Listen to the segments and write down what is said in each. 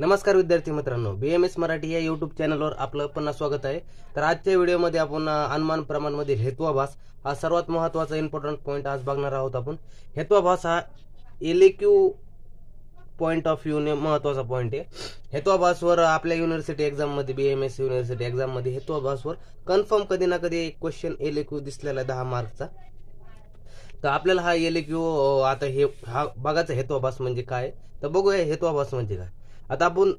नमस्कार विद्यार्थी मित्रांनो, बीएमएस मराठी या यूट्यूब चॅनलवर आपलं पुन्हा स्वागत आहे। तर आजच्या व्हिडिओमध्ये आपण अनुमान प्रमाणमध्ये हेत्वाभास हा सर्वात महत्त्वाचा इम्पॉर्टंट पॉइंट आज बघणार आहोत। आपण हेत्वाभास हा एलक्यू पॉइंट ऑफ व्ह्यू ने महत्त्वाचा पॉइंट आहे। हेत्वाभासवर आपल्या युनिव्हर्सिटी एक्झाम मध्ये बीएमएस युनिव्हर्सिटी एक्झाम मध्ये हेत्वाभासवर कन्फर्म कधी ना कधी एक क्वेश्चन एलक्यू दिसलेला 10 मार्कचा। तर आपल्याला हा एलक्यू आता हे हा बघायचा हेत्वाभास म्हणजे काय, तर बघूया हेत्वाभास म्हणजे काय। आता आपण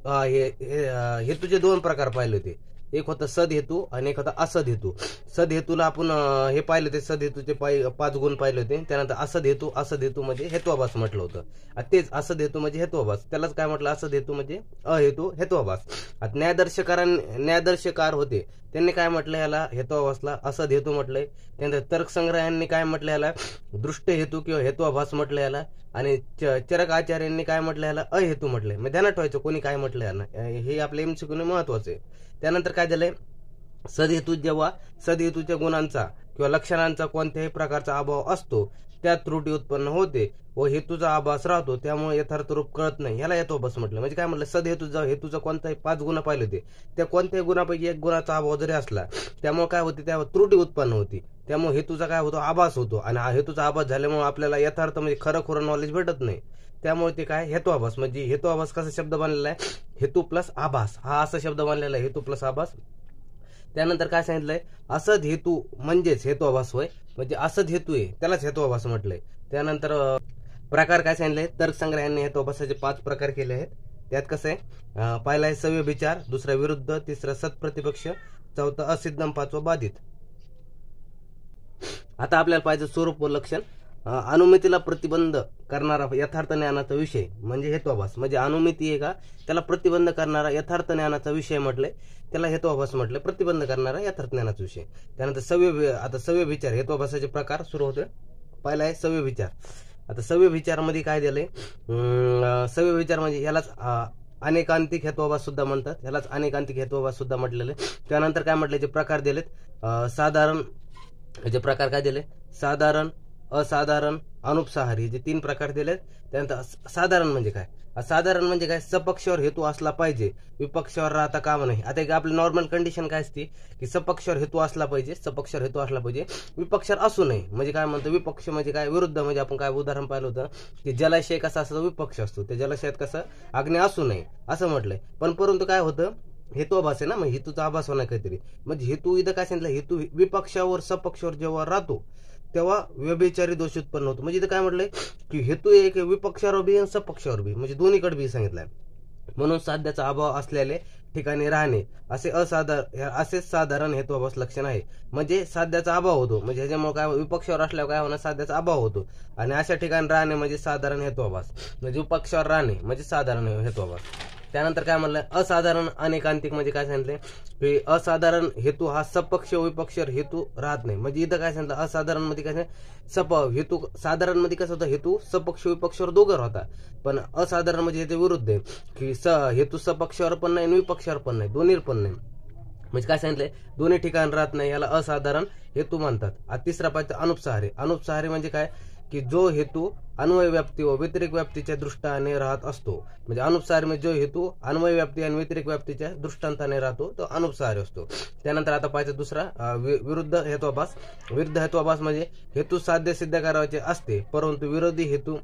हेतूचे दोन प्रकार पाहिले होते, एक होता सदहेतू आणि एक होता असदहेतू। सदहेतूला आपण हे पाहिले होते, सदहेतूचे 5 गुण पाहिले होते। त्यानंतर असदहेतू म्हणजे हेत्वाभास म्हटलं होतं। तेच असदहेतू म्हणजे हेत्वाभास, त्यालाच काय म्हटलं, असदहेतू म्हणजे अहेतू हेत्वाभास। आता न्यायादर्शकार होते, त्यांनी काय म्हटलं याला हेत्वाभासला असदहेतू म्हटलंय। त्यानंतर तर्कसंग्रहांनी काय म्हटलं याला दृष्ट हेतू किंवा हेत्वाभास म्हटलं याला, आणि चरक आचार्यांनी काय म्हटलं याला अहेतू म्हटलंय। म्हणजे ध्यानात ठेवायचं कोणी काय म्हटलं याला, हे आपल्या एमसीक्यू महत्वाचं आहे। त्यानंतर काय झालंय, सदहेतू जेव्हा सदहेतूच्या गुणांचा किंवा लक्षणांचा कोणत्याही प्रकारचा अभाव असतो त्यात त्रुटी उत्पन्न होते व हेतूचा आभास राहतो, त्यामुळे यथार्थ रूप कळत नाही, ह्याला हेत्वाभास म्हटलं। म्हणजे काय म्हटलं, सदहेतूचा हेतूचा कोणताही 5 गुण पाहिले होते, त्या कोणत्याही गुणापैकी एक गुणाचा अभाव जरी असला त्यामुळे काय होते, त्यावर त्रुटी उत्पन्न होती, त्यामुळे हेतूचा काय होतो, आभास होतो। आणि हा हेतूचा आभास झाल्यामुळे आपल्याला यथार्थ म्हणजे खरं नॉलेज भेटत नाही, त्यामुळे ते काय हेत्वाभास। म्हणजे हेत्वाभास कसा शब्द बनलेला आहे, हेतू प्लस आभास, हा असा शब्द बनलेला आहे, हेतू प्लस आभास। त्यानंतर काय सांगितलंय, असद हेतू म्हणजेच हेत्वाभास होय, म्हणजे असद हेतू आहे त्यालाच हेत्वाभास म्हटलंय। त्यानंतर प्रकार काय सांगितलंय, तर्कसंग्रहांनी हेत्वाभासाचे 5 प्रकार केले आहेत। त्यात कसं आहे, पहिला आहे सव्यभिचार, दुसरा विरुद्ध, तिसरा सत्प्रतिपक्ष, चौथा असिद्ध, पाचवा बाधित। आता आपल्याला पाहिजे स्वरूप व लक्षण। अनुमितीला प्रतिबंध करणारा यथार्थ ज्ञानाचा विषय म्हणजे हेत्वाभास। म्हणजे अनुमिती आहे का, त्याला प्रतिबंध करणारा यथार्थ ज्ञानाचा विषय म्हटलंय, त्याला हेत्वाभास म्हटलंय, प्रतिबंध करणारा यथार्थ ज्ञानाचा विषय। त्यानंतर सव्यभिचार हेत्वाभासाचे प्रकार सुरू होते। पहिला आहे सव्यभिचार। आता सव्यभिचार मध्ये काय दिलंय, सव्यभिचार म्हणजे यालाच अनेकांतिक हेत्वाभास सुद्धा म्हणतात, यालाच अनेकांतिक हेत्वाभास सुद्धा म्हटलेलं आहे। त्यानंतर काय म्हटलं, जे प्रकार दिलेत साधारण, याचे प्रकार काय दिले, साधारण, असाधारण, अनुपसाहारी, जे 3 प्रकार दिलेत। त्यानंतर साधारण म्हणजे काय, साधारण म्हणजे काय, सपक्षावर हेतू असला पाहिजे, विपक्षावर राहता कामा नाही। आता एक आपली नॉर्मल कंडिशन काय असते की सपक्षावर हेतू असला पाहिजे, सपक्षावर हेतू असला पाहिजे, विपक्षावर असू नये। म्हणजे काय म्हणतो, विपक्ष म्हणजे काय, विरुद्ध। म्हणजे आपण काय उदाहरण पाहिलं होतं की जलाशय कसा असतो, विपक्ष असतो, त्या जलाशयात कसं अग्नी असू नये असं म्हटलंय। पण परंतु काय होतं, हेतुभास आहे ना, मग हेतूचा आभास होणार काहीतरी। म्हणजे हेतू इथं काय सांगितलं, हेतू विपक्षावर सपक्षावर जेव्हा राहतो तेव्हा व्यभिचारी दोष उत्पन्न होतो। म्हणजे इथं काय म्हटलंय की हेतू एक विपक्षावर बी आणि सपक्षावर बी, म्हणजे दोन्हीकडे बी सांगितलंय। म्हणून साध्याचा अभाव असलेले ठिकाणी राहणे असे साधारण हेत्वाभास लक्षण आहे। म्हणजे साध्याचा अभाव होतो, म्हणजे ह्याच्यामुळे काय विपक्षावर असल्यावर काय होणार, साध्याचा अभाव होतो, आणि अशा ठिकाणी राहणे म्हणजे साधारण हेत्वाभास। म्हणजे विपक्षावर राहणे म्हणजे साधारण हेत्वाभास। त्यानंतर काय म्हणलं, असाधारण अनेकांतिक म्हणजे काय सांगितले की असाधारण हेतू हा सपक्ष विपक्षावर हेतू राहत नाही। म्हणजे इथं काय सांगितलं, असाधारण मध्ये काय हेतू, साधारण मध्ये कसं होतं, हेतू सपक्ष विपक्षावर दोघं राहतात, पण असाधारण म्हणजे हे विरुद्ध आहे की हेतू सपक्षावर पण नाही आणि विपक्षावर पण नाही, दोन्ही पण नाही। म्हणजे काय सांगितलंय, दोन्ही ठिकाण राहत नाही, याला असाधारण हेतू म्हणतात। तिसरा पाहिजे अनुपसाहारी। अनुपसाहारी म्हणजे काय की जो हेतू अन्वय व्याप्ती व व्यतिरिक व्याप्तीच्या दृष्टाने राहत असतो। म्हणजे अनुपसाहारी म्हणजे जो हेतू अन्वय व्याप्ती आणि व्यतिरिक व्याप्तीच्या दृष्टांताने राहतो तो अनुपसाहारी असतो। त्यानंतर आता पाहिजे दुसरा विरुद्ध हेत्वाभास। विरुद्ध हेत्वाभास म्हणजे हेतू साध्य सिद्ध करायचे असते परंतु विरोधी हेतू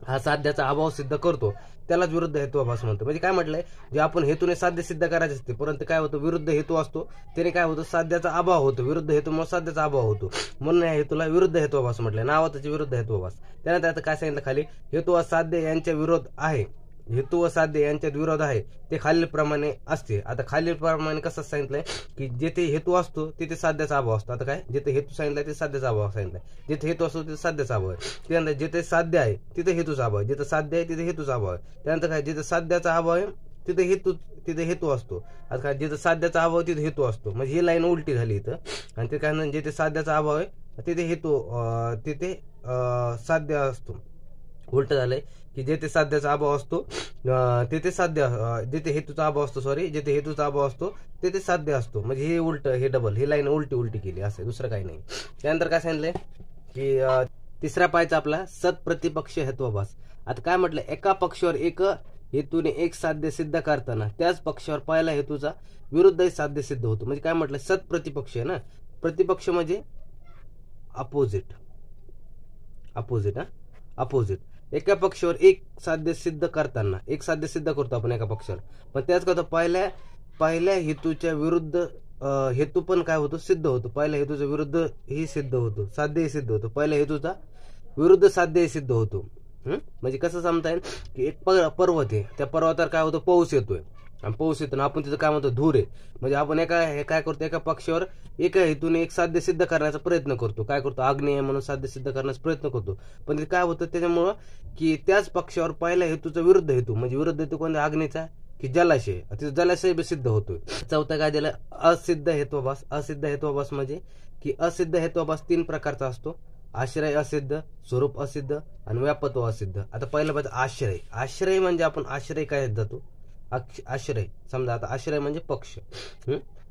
हा साध्याचा अभाव सिद्ध करतो, त्यालाच विरुद्ध हेत्वाभास म्हणतो। म्हणजे काय म्हटलंय, जे आपण हेतूने साध्य सिद्ध करायचे असते परंतु काय होतं, विरुद्ध हेतू असतो, त्याने काय होतं, साध्याचा अभाव होतो, विरुद्ध हेतूमुळे साध्याचा अभाव होतो, म्हणून या हेतूला विरुद्ध हेत्वाभास म्हटलंय, नावातच विरुद्ध हेत्वाभास। त्यानंतर आता काय सांगितलं खाली, हेतू व साध्य यांच्या विरोध आहे, हेतू व साध्य यांच्यात विरोध आहे ते खालीलप्रमाणे असते। आता खालीलप्रमाणे कसं सांगितलंय की जिथे हेतू असतो तिथे साध्याचा अभाव असतो। आता काय, जिथे हेतू सांगितलाय तिथे साध्याचा अभाव सांगितलाय, जिथे हेतू असतो तिथे साध्याचा अभाव आहे। त्यानंतर जिथे साध्य आहे तिथे हेतूचा अभाव आहे, जिथे साध्य आहे तिथे हेतूचा अभाव आहे। त्यानंतर काय, जिथे साध्याचा अभाव आहे तिथे हेतू असतो। आता काय, जिथे साध्याचा अभाव तिथे हेतू असतो, म्हणजे ही लाईन उलटी झाली इथं। आणि ते काय, जिथे साध्याचा अभाव आहे तिथे हेतू तिथे साध्य असतो, उलट झालंय की जिथे साध्याचा अभाव असतो तिथे साध्य, जिथे हेतूचा अभाव असतो, सॉरी, जिथे हेतूचा अभाव असतो तिथे साध्य असतो। म्हणजे हे उलट, हे डबल, ही लाईन उलटी केली, असं दुसरं काही नाही। त्यानंतर काय सांगितलंय की तिसरा पाहायचा आपला सत्प्रतिपक्ष हेत्वाभास। आता काय म्हटलं, एका पक्षावर एक हेतूने एक साध्य सिद्ध करताना त्याच पक्षावर पहिल्या हेतूचा विरुद्ध साध्य सिद्ध होतो. म्हणजे काय म्हटलं, सत्प्रतिपक्ष आहे ना. प्रतिपक्ष म्हणजे अपोजिट. अपोजिट एका पक्षावर एक साध्य सिद्ध करताना, एक साध्य सिद्ध करतो आपण एका पक्षावर, पण त्याच करतो पहिल्या हेतूच्या विरुद्ध हेतू पण काय होतो, सिद्ध होतो. पहिल्या हेतूचा विरुद्ध ही सिद्ध होतो, साध्यही सिद्ध होतो. पहिल्या हेतूचा विरुद्ध साध्यही सिद्ध होतो. म्हणजे कसं समजता येईल की एक पर्वत आहे, त्या पर्वतावर काय होतं, पाऊस येतोय, आणि पाऊस येतो आपण तिथं काय म्हणतो, धूर आहे. म्हणजे आपण काय करतो, एका पक्षावर एका हेतूने एक साध्य सिद्ध करण्याचा प्रयत्न करतो. काय करतो, आग्नेय म्हणून साध्य सिद्ध करण्याचा प्रयत्न करतो. पण ते काय होतं त्याच्यामुळं की त्याच पक्षावर पहिल्या हेतूचा विरुद्ध हेतू, म्हणजे विरुद्ध हेतू कोणत्या, आग्नेयचा, की जलाशय, तिथं जलाशय बी सिद्ध होतोय. चौथा काय दिलं, असिद्ध हेत्वाभास. असिद्ध हेत्वाभास म्हणजे की असिद्ध हेत्वाभास 3 प्रकारचा असतो. आश्रय असिद्ध, स्वरूप असिद्ध आणि व्यापत्व असिद्ध. आता पहिलं पाहिजे आश्रय. आश्रय म्हणजे आपण आश्रय काय जातो, आश्रय. समजा आता आश्रय म्हणजे पक्ष.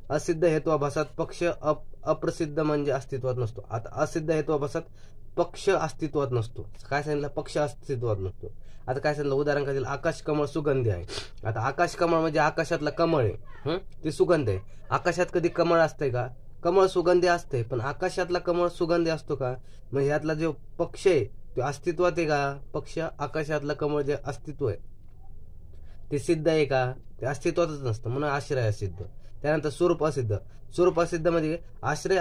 असिद्ध हेत्वाभासात पक्ष अप्रसिद्ध म्हणजे अस्तित्वात नसतो. आता असिद्ध हेत्वाभासात पक्ष अस्तित्वात नसतो. काय सांगितलं, पक्ष अस्तित्वात नसतो. आता काय सांगितलं, उदाहरण काय दिलं, आकाश कमळ सुगंधी आहे. आता आकाश कमळ म्हणजे आकाशातला कमळ आहे, ते सुगंध आहे. आकाशात कधी कमळ असते का, कमळ सुगंधी असते, पण आकाशातला कमळ सुगंधी असतो का, म्हणजे यातला जो पक्ष आहे तो अस्तित्वात आहे का, पक्ष आकाशातला कमळ जे अस्तित्व आहे ते सिद्ध आहे का, ते अस्तित्वातच नसतं, म्हणून आश्रय असिद्ध. त्यानंतर स्वरूप असिद्ध. स्वरूप असिद्ध म्हणजे आश्रय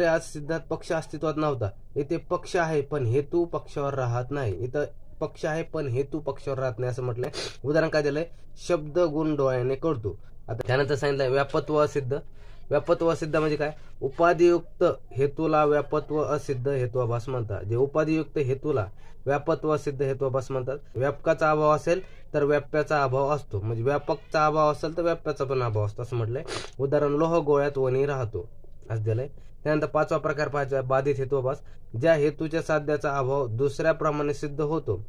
असिद्धात पक्ष अस्तित्वात नव्हता. इथे पक्ष आहे पण हेतू पक्षावर राहत नाही. इथं पक्ष आहे पण हेतू पक्षावर राहत नाही असं म्हटलंय. उदाहरण काय दिलंय, शब्द गुण डोळ्याने कळतो. आता त्यानंतर सांगितलंय व्यापत्व असिद्ध. व्यापत्व असिद्ध म्हणजे काय, उपाधियुक्त हेतूला व्यापत्व असिद्ध हेत्वाभास म्हणतात. जे उपाधियुक्त हेतूला व्यापत्व असिद्ध हेत्वाभास म्हणतात. व्यापकाचा अभाव असेल तर व्याप्याचा अभाव असतो, म्हणजे व्यापकचा अभाव असेल तर व्याप्याचा पण अभाव असतो असं म्हटलंय. उदाहरण लोह गोळ्यात वणी राहतो असं दिलंय. त्यानंतर 5वा प्रकार पाहायचा बाधित हेत्वाभास. ज्या हेतूच्या साध्याचा अभाव दुसऱ्याप्रमाणे सिद्ध होतो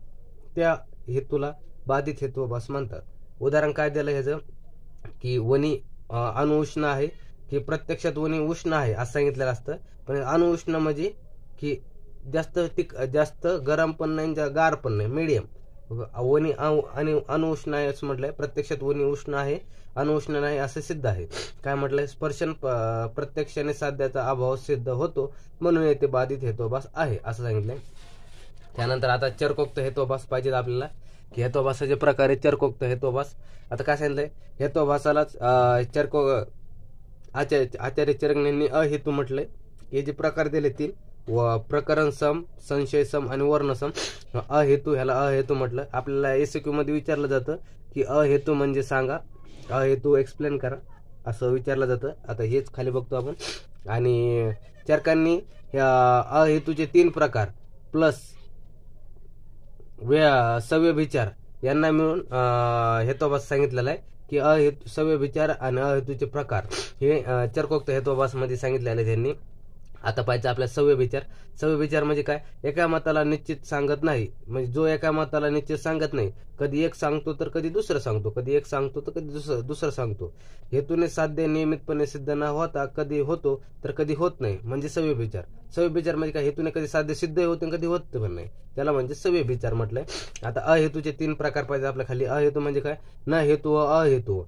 त्या हेतूला बाधित हेत्वाभास म्हणतात. उदाहरण काय दिलं ह्याचं, की वणी अणुउष्ण आहे, की प्रत्यक्षात वणी उष्ण आहे असं सांगितलेलं असतं. पण अणुउष्ण म्हणजे की जास्त गरम पण नाही, गार पण नाही, मीडियम. वणी अणुउष्ण आहे असं म्हटलंय. प्रत्यक्षात वणी उष्ण आहे, अणुउष्ण नाही असं सिद्ध आहे. काय म्हटलंय, स्पर्शन प्रत्यक्षाने साध्याचा अभाव सिद्ध होतो म्हणून येथे बाधित हेत्वाभास आहे असं सांगितलंय. त्यानंतर आता चरकोक्त हेत्वाभास पाहिजे आपल्याला, की हेत्वाभासाचे प्रकार आहे चरकोक्त हेत्वाभास. आता काय सांगितलंय, हेत्वाभासालाच आचार्य चरकण्यांनी अहेतू म्हटलंय. हे जे प्रकार दिले 3, प्रकरण सम, संशय सम आणि वर्णसम. अहेतू, ह्याला अहेतू म्हटलं. आपल्याला एसक्यू मध्ये विचारलं जातं की अहेतू म्हणजे सांगा, अहेतू एक्सप्लेन करा असं विचारलं जातं. आता हेच खाली बघतो आपण. आणि चरकांनी ह्या अहेतूचे 3 प्रकार प्लस सव्यभिचार यांना मिळून हेत्वाभास सांगितलेला आहे, की अहेतू, सव्यभिचार आणि अहेतूचे प्रकार हे चरकोक्त हेत्वाभास मध्ये सांगितलेले त्यांनी. आता पाहिजे आपल्या सव्यभिचार. सव्यभिचार म्हणजे काय, एका मताला निश्चित सांगत नाही, म्हणजे जो एका मताला निश्चित सांगत नाही, कधी एक सांगतो तर कधी दुसरं सांगतो, कधी एक सांगतो तर कधी दुसरं सांगतो. हेतूने साध्य नियमितपणे सिद्ध न होता कधी होतो तर कधी होत नाही, म्हणजे सव्यभिचार. सव्यभिचार म्हणजे काय, हेतूने कधी साध्य सिद्ध होते कधी होत पण नाही, त्याला म्हणजे सव्यभिचार म्हटलंय. आता अहेतूचे 3 प्रकार पाहिजे आपल्या खाली. अहेतू म्हणजे काय, न हेतू व अहेतू.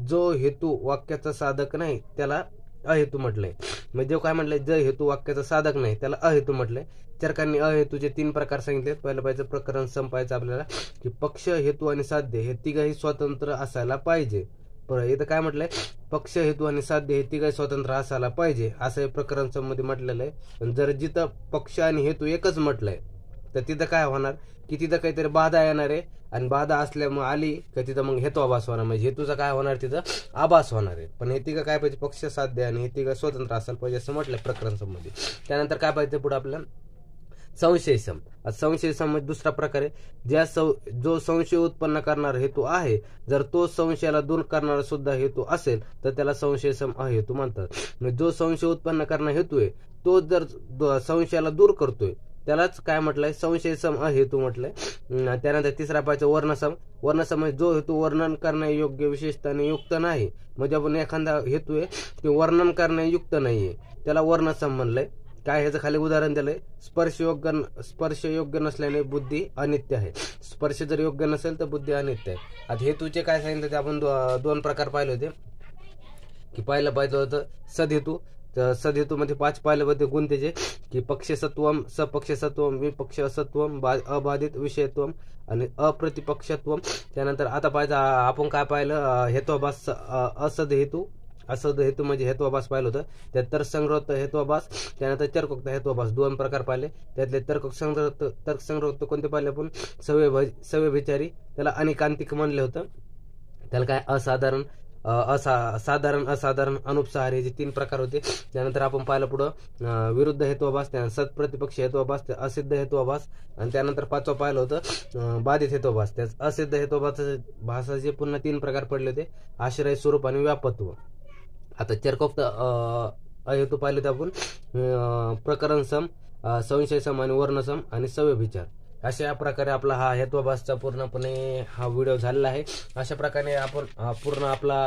जो हेतू वाक्याचा साधक नाही त्याला अहेतू म्हटलंय. म्हणजे काय म्हटलंय, जो हेतू वाक्याचा साधक नाही त्याला अहेतू म्हटलंय. चरकांनी अहेतूचे 3 प्रकार सांगितले. पहिलं पाहिजे प्रकरण संपायचं आपल्याला, की पक्ष, हेतू आणि साध्य हे तिघही स्वतंत्र असायला पाहिजे. इथं काय म्हटलंय, पक्ष, हेतू आणि साध्य हे तिघही स्वतंत्र असायला पाहिजे असं हे प्रकरण सम मध्ये म्हटलेलं आहे. पण जर जिथं पक्ष आणि हेतू एकच म्हटलंय तर तिथं काय होणार, की तिथं काहीतरी बाधा येणार आहे, आणि बाधा असल्यामुळे आली का तिथं मग हेतुआभास होणार, म्हणजे हेतूचा काय होणार, तिथं आभास होणार आहे. पण हे तिघं काय पाहिजे, पक्ष, साध्य आणि हे तिघं स्वतंत्र असायला पाहिजे असं म्हटलं प्रकरण सम मध्ये. त्यानंतर काय पाहिजे पुढे आपल्याला, संशय सम. संशय सम म्हणजे दुसरा प्रकार आहे, जो संशय उत्पन्न करणारा हेतू आहे, जर तो संशयाला दूर करणारा सुद्धा हेतू असेल तर त्याला संशय सम अहेतू म्हणतात. म्हणजे जो संशय उत्पन्न करणारा हेतू आहे तो जर संशयाला दूर करतोय त्यालाच काय म्हटलंय, संशय सम अहेतू म्हटलंय. त्यानंतर तिसरा पाहिजे वर्णसम. वर्णसम म्हणजे जो हेतू वर्णन करण्यायोग्य विशेषताने युक्त नाही, म्हणजे आपण एखादा हेतू आहे ते वर्णन करण्यायुक्त नाहीये त्याला वर्णसम म्हणलंय. काय ह्याचं खाली उदाहरण दिलंय, स्पर्श योग्य नसल्याने बुद्धी अनित्य आहे. स्पर्श जर योग्य नसेल तर बुद्धी अनित्य आहे. आता हेतूचे काय सांगितलं ते आपण दोन प्रकार पाहिले होते, की पहिलं पाहिलं होतं सदहेतू. तर सदहेतूमध्ये 5 पाहिले होते गुण त्याचे, की पक्षसत्वम, सपक्षसत्वम, विपक्षसत्वम, अबाधित विषयत्वम आणि अप्रतिपक्षत्वम. त्यानंतर आता पाहिजे आपण काय पाहिलं, हेतुभास असद हेतू म्हणजे हेतुभास पाहिलं होतं. त्यात तर्कसंगत हेतुभास, त्यानंतर तर्कोक्त हेतुभास 2 प्रकार पाहिले. त्यातले तर्कसंगत कोणते पाहिले आपण, सव्यभिचारी, त्याला अनिकांतिक म्हणले होतं. त्याला काय साधारण, असाधारण, अनुपसाहारी हे 3 प्रकार होते. त्यानंतर आपण पाहिलं पुढं विरुद्ध हेतुभास, त्यानंतर सत्प्रतिपक्ष हेतुभास, असिद्ध हेतुभास, आणि त्यानंतर 5वं पाहिलं होतं बाधित हेतुभास. त्याच असिद्ध हेतुभासाचे पुन्हा 3 प्रकार पडले होते, आश्रय, स्वरूप आणि व्यापत्व. आता चर्कोक्त अहेतू पाहिले तर आपण प्रकरण सम, संशय सम आणि वर्णसम आणि सव्यभिचार. अशा प्रकारे आपला हा हेतुभासचा पूर्णपणे हा व्हिडिओ झालेला आहे. अशा प्रकारे आपण पूर्ण आपला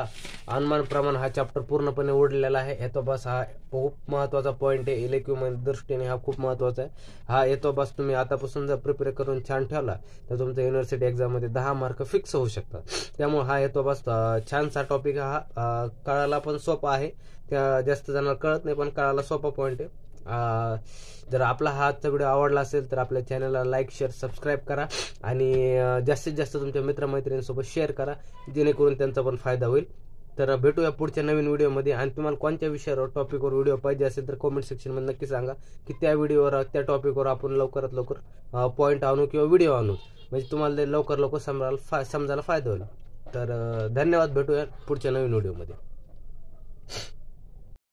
अनुमान प्रमाण हा चॅप्टर पूर्णपणे ओढलेला आहे. हेतुभास हा खूप महत्त्वाचा पॉईंट आहे, इलेक्टिव्ह दृष्टीने हा खूप महत्त्वाचा आहे. हा हेतुभास तुम्ही आतापासून जर प्रिपेअर करून छान ठेवला तर तुमच्या युनिव्हर्सिटी एक्झाममध्ये 10 मार्क फिक्स होऊ शकतात. त्यामुळे हा हेतुभास छानसा टॉपिक, हा कळायला पण सोपा आहे. त्या जास्त जणांना कळत नाही, पण कळायला सोपा पॉईंट आहे. जर आपला हा आजचा व्हिडिओ आवडला असेल तर आपल्या चॅनलला लाईक, शेअर, सबस्क्राईब करा आणि जास्तीत जास्त तुमच्या मित्रमैत्रिणींसोबत शेअर करा, जेणेकरून त्यांचा पण फायदा होईल. तर भेटूया पुढच्या नवीन व्हिडिओमध्ये. आणि तुम्हाला कोणत्या विषयावर, टॉपिकवर व्हिडिओ पाहिजे असेल तर कमेंट सेक्शनमध्ये नक्की सांगा, की त्या व्हिडिओवर, त्या टॉपिकवर आपण लवकरात लवकर पॉईंट आणू किंवा व्हिडिओ आणू, म्हणजे तुम्हाला लवकर समजायला फायदा होईल. तर धन्यवाद. भेटूया पुढच्या नवीन व्हिडिओमध्ये.